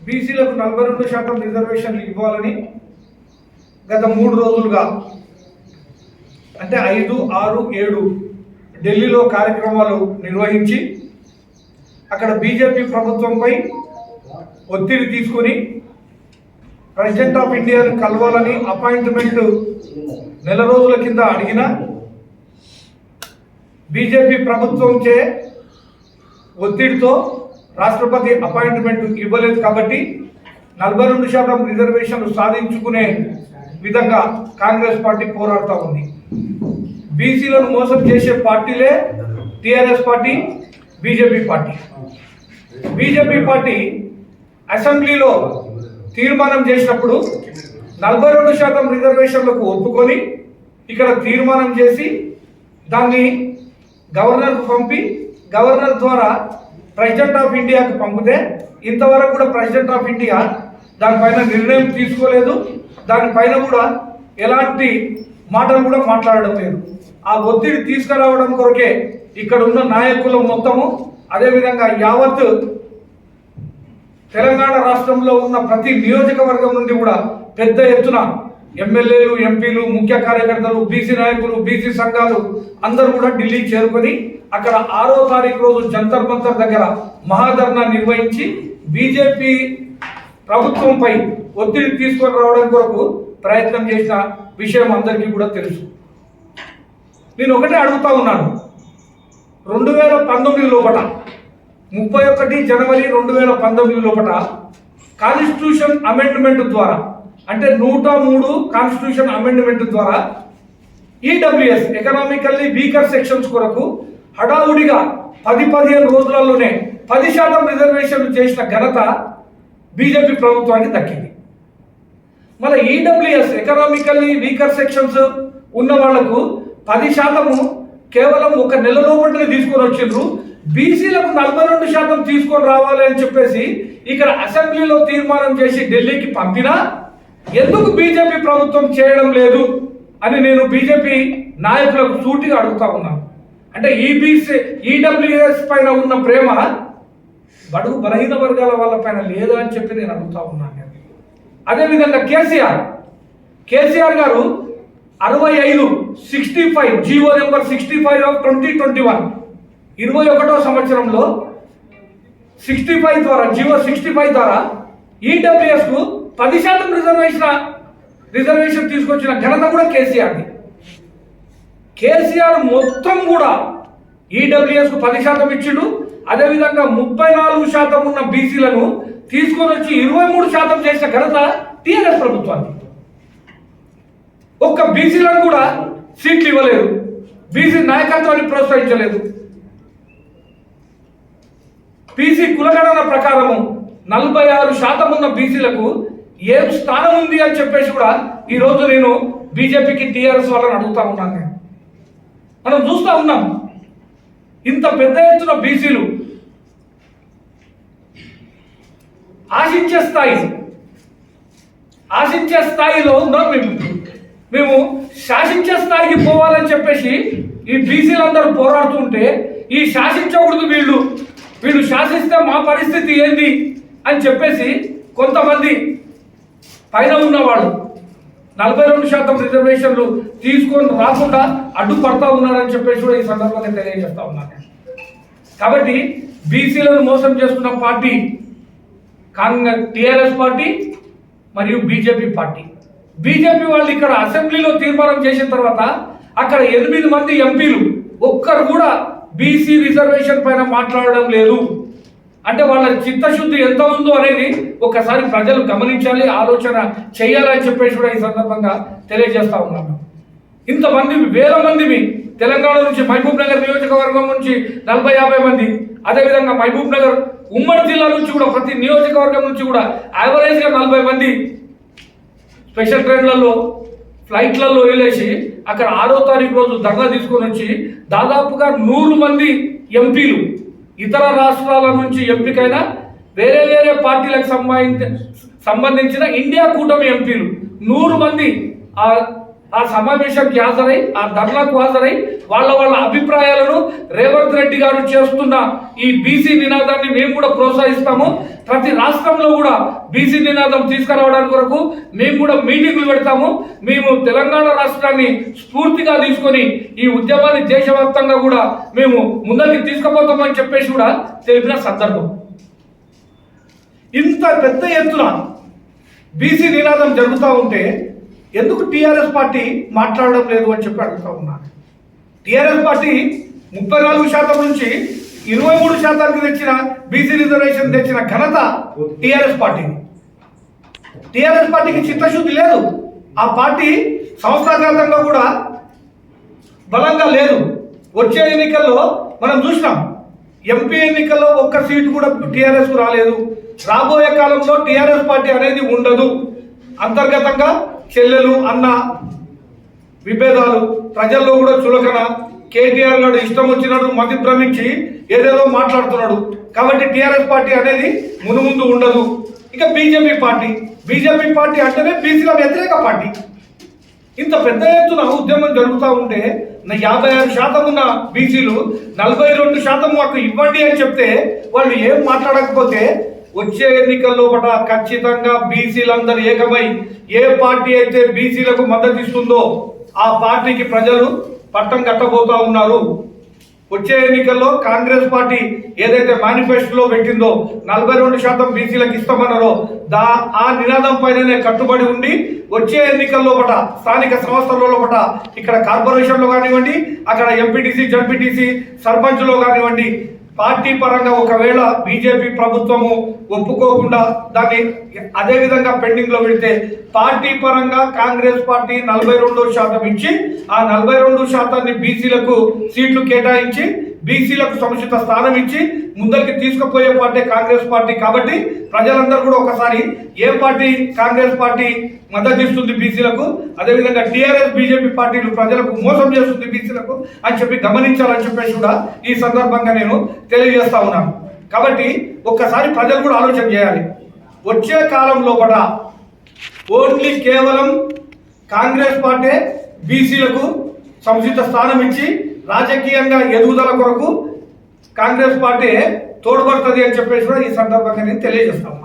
బీసీలకు 42% రిజర్వేషన్లు ఇవ్వాలని గత 3 రోజులుగా అంటే 5, 6, 7 ఢిల్లీలో కార్యక్రమాలు నిర్వహించి అక్కడ బీజేపీ ప్రభుత్వంపై ఒత్తిడి తీసుకొని ప్రెసిడెంట్ ఆఫ్ ఇండియాను కలవాలని అపాయింట్మెంట్ నెల రోజుల కింద అడిగిన బీజేపీ ప్రభుత్వంచే ఒత్తిడితో రాష్ట్రపతి అపాయింట్మెంట్ ఇవ్వలేదు కాబట్టి 42% రిజర్వేషన్లు సాధించుకునే విధంగా కాంగ్రెస్ పార్టీ పోరాడుతూ ఉంది. బీసీలను మోసం చేసే పార్టీలే TRS party, BJP party. BJP party అసెంబ్లీలో తీర్మానం చేసినప్పుడు 42% రిజర్వేషన్లకు ఒప్పుకొని ఇక్కడ తీర్మానం చేసి దాన్ని గవర్నర్కు పంపి గవర్నర్ ద్వారా ప్రెసిడెంట్ ఆఫ్ ఇండియాకు పంపితే ఇంతవరకు కూడా ప్రెసిడెంట్ ఆఫ్ ఇండియా దానిపైన నిర్ణయం తీసుకోలేదు. దానిపైన కూడా ఎలాంటి మాటలు కూడా మాట్లాడడం లేదు. ఆ ఒత్తిడి తీసుకురావడం కొరకే ఇక్కడ ఉన్న నాయకులు మొత్తము, అదేవిధంగా యావత్ తెలంగాణ రాష్ట్రంలో ఉన్న ప్రతి నియోజకవర్గం నుండి కూడా పెద్ద ఎత్తున ఎమ్మెల్యేలు, ఎంపీలు, ముఖ్య కార్యకర్తలు, బీసీ నాయకులు, బీసీ సంఘాలు అందరూ కూడా ఢిల్లీ చేరుకొని అక్కడ 6వ తారీఖు రోజు జంతర్ మంతర్ దగ్గర మహాధర్నా నిర్వహించి బీజేపీ ప్రభుత్వంపై ఒత్తిడి తీసుకొని రావడం కొరకు ప్రయత్నం చేసిన విషయం అందరికీ కూడా తెలుసు. నేను ఒకటే అడుగుతా ఉన్నాను, 2019 లోపల 31 జనవరి 2019 లోపల కాన్స్టిట్యూషన్ అమెండ్మెంట్ ద్వారా అంటే 103 కాన్స్టిట్యూషన్ అమెండ్మెంట్ ద్వారా ఈడబ్ల్యూఎస్ ఎకనామికల్లీ వీకర్ సెక్షన్స్ కొరకు హడావుడిగా 10-15 రోజులలోనే 10% రిజర్వేషన్లు చేసిన ఘనత బీజేపీ ప్రభుత్వానికి దక్కింది. మళ్ళీ ఈడబ్ల్యూఎస్ ఎకనామికల్లీ వీకర్ సెక్షన్స్ ఉన్న వాళ్లకు 10% కేవలం 1 నెల లోపలనే తీసుకొని వచ్చిండ్రు. బీసీలకు 42% తీసుకొని రావాలి అని చెప్పేసి ఇక్కడ అసెంబ్లీలో తీర్మానం చేసి ఢిల్లీకి పంపినా ఎందుకు బీజేపీ ప్రభుత్వం చేయడం లేదు అని నేను బీజేపీ నాయకులకు సూటిగా అడుగుతా ఉన్నాను. అంటే ఈడబ్ల్యూఎస్ పైన ఉన్న ప్రేమ బడుగు బలహీన వర్గాల వాళ్ళ పైన లేదా అని చెప్పి నేను అడుగుతా ఉన్నాను. అదేవిధంగా కేసీఆర్ గారు 65 జీవో నెంబర్ 65 ఆఫ్ 2021 21వ సంవత్సరంలో 65 ద్వారా జీవో 65 ద్వారా ఈడబ్ల్యూఎస్ కు 10% రిజర్వేషన్ తీసుకొచ్చిన ఘనత కూడా కేసీఆర్ది. కేసీఆర్ మొత్తం కూడా ఈడబ్ల్యూఎస్ కు 10% ఇచ్చిండు. అదేవిధంగా 34% ఉన్న బీసీలను తీసుకొని వచ్చి 23% చేసిన ఘనత టీఆర్ఎస్ ప్రభుత్వానికి. ఒక్క బీసీలను కూడా సీట్లు ఇవ్వలేదు, బీసీ నాయకత్వాన్ని ప్రోత్సహించలేదు. బీసీ కులగణన ప్రకారము 46% ఉన్న బీసీలకు ఏం స్థానం ఉంది అని చెప్పేసి కూడా ఈరోజు నేను బీజేపీకి టీఆర్ఎస్ వాళ్ళని అడుగుతా ఉన్నాను. నేను మనం చూస్తూ ఉన్నాం ఇంత పెద్ద ఎత్తున బీసీలు ఆశించే స్థాయిలో ఉన్నాం. మేము శాసించే స్థాయికి పోవాలని చెప్పేసి ఈ బీసీలందరూ పోరాడుతుంటే ఈ శాసించకూడదు, వీళ్ళు శాసిస్తే మా పరిస్థితి ఏంది అని చెప్పేసి కొంతమంది పైన ఉన్నవాళ్ళు 42% రిజర్వేషన్లు తీసుకొని రాకుండా అడ్డుపడతా ఉన్నారని చెప్పేసి కూడా ఈ సందర్భంగా తెలియజేస్తా ఉన్నాను. కాబట్టి బీసీలను మోసం చేస్తున్న పార్టీ టీఆర్ఎస్ పార్టీ మరియు బీజేపీ పార్టీ. బీజేపీ వాళ్ళు ఇక్కడ అసెంబ్లీలో తీర్మానం చేసిన తర్వాత అక్కడ 8 మంది ఎంపీలు ఒక్కరు కూడా బీసీ రిజర్వేషన్ పైన మాట్లాడడం లేదు. అంటే వాళ్ళ చిత్తశుద్ధి ఎంత ఉందో అనేది ఒకసారి ప్రజలు గమనించాలి, ఆలోచన చేయాలని చెప్పేసి కూడా ఈ సందర్భంగా తెలియజేస్తా ఉన్నాను. ఇంతమంది 1000 మందిని తెలంగాణ నుంచి మహబూబ్ నగర్ నియోజకవర్గం నుంచి 40-50 మంది, అదేవిధంగా మహబూబ్ నగర్ ఉమ్మడి జిల్లా నుంచి కూడా ప్రతి నియోజకవర్గం నుంచి కూడా యావరేజ్గా 40 మంది స్పెషల్ ట్రైన్లలో ఫ్లైట్లలో వెళ్ళేసి అక్కడ 6వ తారీఖు రోజు ధర్నా తీసుకొని వచ్చి దాదాపుగా 100 మంది ఎంపీలు ఇతర రాష్ట్రాల నుంచి ఎంపికైన వేరే పార్టీలకు సంబంధించిన ఇండియా కూటమి ఎంపీలు 100 మంది ఆ ఆ సమావేశానికి హాజరై ఆ ధర్నాకు హాజరై వాళ్ళ అభిప్రాయాలను రేవంత్ రెడ్డి గారు చేస్తున్న ఈ బీసీ నినాదాన్ని మేము కూడా ప్రోత్సహిస్తాము. ప్రతి రాష్ట్రంలో కూడా బీసీ నినాదం తీసుకురావడానికి కొరకు మేము కూడా మీటింగ్లు పెడతాము. మేము తెలంగాణ రాష్ట్రాన్ని స్ఫూర్తిగా తీసుకొని ఈ ఉద్యమాన్ని దేశవ్యాప్తంగా కూడా మేము ముందరికి తీసుకుపోతామని చెప్పేసి కూడా తెలిపిన సందర్భం. ఇంత పెద్ద ఎత్తున బీసీ నినాదం జరుగుతూ ఉంటే ఎందుకు టీఆర్ఎస్ పార్టీ మాట్లాడడం లేదు అని చెప్పి అడుగుతా ఉన్నాను. టీఆర్ఎస్ పార్టీ 34% నుంచి 23% తెచ్చిన బీసీ రిజర్వేషన్ తెచ్చిన ఘనత టీఆర్ఎస్ పార్టీ. టీఆర్ఎస్ పార్టీకి చిత్తశుద్ధి లేదు. ఆ పార్టీ సంస్థాగతంగా కూడా బలంగా లేదు. వచ్చే ఎన్నికల్లో మనం చూసినాం, ఎంపీ ఎన్నికల్లో ఒక్క సీటు కూడా టీఆర్ఎస్ కు రాలేదు. రాబోయే కాలంలో టీఆర్ఎస్ పార్టీ అనేది ఉండదు. అంతర్గతంగా చెల్లెలు అన్న విభేదాలు, ప్రజల్లో కూడా చులకన, కేటీఆర్ గారు ఇష్టం వచ్చినట్టు మతి భ్రమించి ఏదేదో మాట్లాడుతున్నాడు. కాబట్టి టీఆర్ఎస్ పార్టీ అనేది మునుముందు ఉండదు. ఇక బీజేపీ పార్టీ అంటేనే బీసీల వ్యతిరేక పార్టీ. ఇంత పెద్ద ఎత్తున ఉద్యమం జరుగుతూ ఉంటే 56% ఉన్న బీసీలు 42% మాకు ఇవ్వండి అని చెప్తే వాళ్ళు ఏం మాట్లాడకపోతే వచ్చే ఎన్నికల్లో ఖచ్చితంగా బీసీలందరూ ఏకమై ఏ పార్టీ అయితే బీసీలకు మద్దతు ఇస్తుందో ఆ పార్టీకి ప్రజలు పట్టం కట్టబోతా ఉన్నారు. వచ్చే ఎన్నికల్లో కాంగ్రెస్ పార్టీ ఏదైతే మేనిఫెస్టోలో పెట్టిందో 42% బీసీలకు ఇస్తామన్నారో ఆ నినాదం పైననే కట్టుబడి ఉండి వచ్చే ఎన్నికల్లో స్థానిక సంస్థల్లో ఇక్కడ కార్పొరేషన్లో కానివ్వండి, అక్కడ ఎంపీటీసీ జడ్పీటీసీ సర్పంచ్లో కానివ్వండి, పార్టీ పరంగా ఒకవేళ బీజేపీ ప్రభుత్వము ఒప్పుకోకుండా దాన్ని అదే విధంగా పెండింగ్ లో పెడితే పార్టీ పరంగా కాంగ్రెస్ పార్టీ 42% ఇచ్చి ఆ 42% బీసీలకు సీట్లు కేటాయించి బీసీలకు సముచిత స్థానం ఇచ్చి ముందరికి తీసుకుపోయే పార్టీ కాంగ్రెస్ పార్టీ. కాబట్టి ప్రజలందరూ కూడా ఒకసారి ఏ పార్టీ కాంగ్రెస్ పార్టీ మద్దతు ఇస్తుంది బీసీలకు, అదేవిధంగా టీఆర్ఎస్ బీజేపీ పార్టీలు ప్రజలకు మోసం చేస్తుంది బీసీలకు అని చెప్పి గమనించాలని చెప్పేసి కూడా ఈ సందర్భంగా నేను తెలియజేస్తా ఉన్నాను. కాబట్టి ఒక్కసారి ప్రజలు కూడా ఆలోచన చేయాలి. వచ్చే కాలం లోపల ఓన్లీ కేవలం కాంగ్రెస్ పార్టీ బీసీలకు సముచిత స్థానం ఇచ్చి రాజకీయంగా ఎదుగుదల కొరకు కాంగ్రెస్ పార్టీ తోడ్పడుతుంది అని చెప్పేసి కూడా ఈ సందర్భంగా నేను తెలియజేస్తాను.